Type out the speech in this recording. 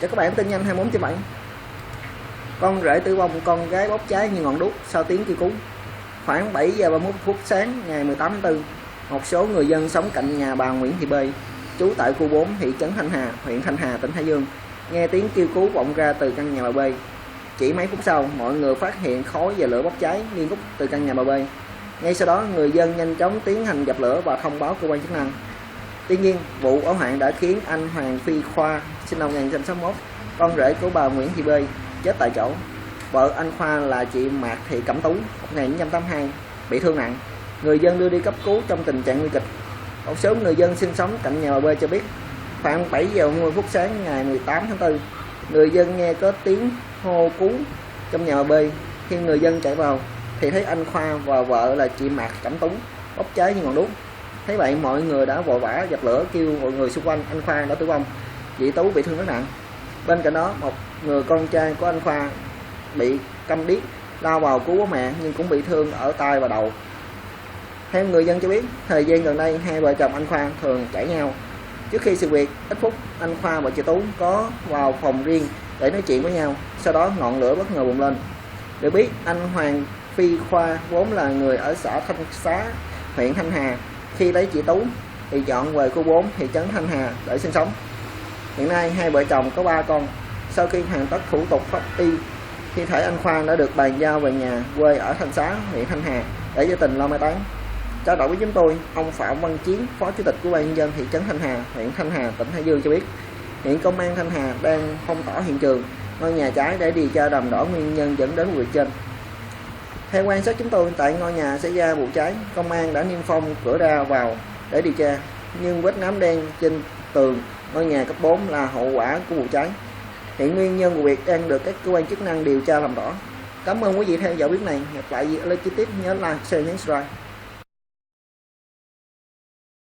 Cho các bạn tin nhanh 24/7. Con rể tử vong, con gái bốc cháy như ngọn đuốc sau tiếng kêu cứu. Khoảng 7 giờ 31 phút sáng ngày 18 tháng 4, một số người dân sống cạnh nhà bà Nguyễn Thị B, trú tại khu 4 thị trấn Thanh Hà, huyện Thanh Hà, tỉnh Hải Dương, nghe tiếng kêu cứu vọng ra từ căn nhà bà B. Chỉ mấy phút sau, mọi người phát hiện khói và lửa bốc cháy nghi ngút từ căn nhà bà B. Ngay sau đó, người dân nhanh chóng tiến hành dập lửa và thông báo cơ quan chức năng. Tuy nhiên, vụ hỏa hoạn đã khiến anh Hoàng Phi Khoa, sinh năm 1961, con rể của bà Nguyễn Thị B, chết tại chỗ. Vợ anh Khoa là chị Mạc Thị Cẩm Tú, 1982, bị thương nặng. Người dân đưa đi cấp cứu trong tình trạng nguy kịch. Một số người dân sinh sống cạnh nhà bà B cho biết, khoảng 7 giờ 10 phút sáng ngày 18 tháng 4, người dân nghe có tiếng hô cứu trong nhà bà B. Khi người dân chạy vào thì thấy anh Khoa và vợ là chị Mạc Cẩm Tú bốc cháy như ngọn đuốc. Thấy vậy, mọi người đã vội vã dập lửa kêu mọi người xung quanh. Anh Khoa đã tử vong, chị Tú bị thương rất nặng. Bên cạnh đó, một người con trai của anh Khoa bị câm điếc lao vào cứu bố mẹ nhưng cũng bị thương ở tai và đầu. Theo người dân cho biết, thời gian gần đây hai vợ chồng anh Khoa thường cãi nhau. Trước khi sự việc, ít phút anh Khoa và chị Tú có vào phòng riêng để nói chuyện với nhau. Sau đó ngọn lửa bất ngờ bùng lên. Được biết, anh Hoàng Phi Khoa vốn là người ở xã Thanh Xá, huyện Thanh Hà. Khi lấy chị Tú thì chọn về khu 4 thị trấn Thanh Hà để sinh sống. Hiện nay hai vợ chồng có 3 con. Sau khi hoàn tất thủ tục pháp y, thi thể anh Khoa đã được bàn giao về nhà quê ở Thanh Xá, huyện Thanh Hà để gia đình lo mai táng. Trao đổi với chúng tôi, ông Phạm Văn Chiến, Phó Chủ tịch của Ủy ban nhân dân thị trấn Thanh Hà, huyện Thanh Hà, tỉnh Hải Dương cho biết, hiện công an Thanh Hà đang phong tỏa hiện trường ngôi nhà cháy để điều tra làm rõ nguyên nhân dẫn đến vụ việc trên. Theo quan sát chúng tôi, tại ngôi nhà xảy ra vụ cháy, công an đã niêm phong cửa ra vào để điều tra, nhưng vết nám đen trên tường ngôi nhà cấp 4 là hậu quả của vụ cháy. Hiện nguyên nhân vụ việc đang được các cơ quan chức năng điều tra làm rõ. Cảm ơn quý vị theo dõi clip này. Gặp lại gì ở lời chi tiết, nhớ like, share, nhấn subscribe.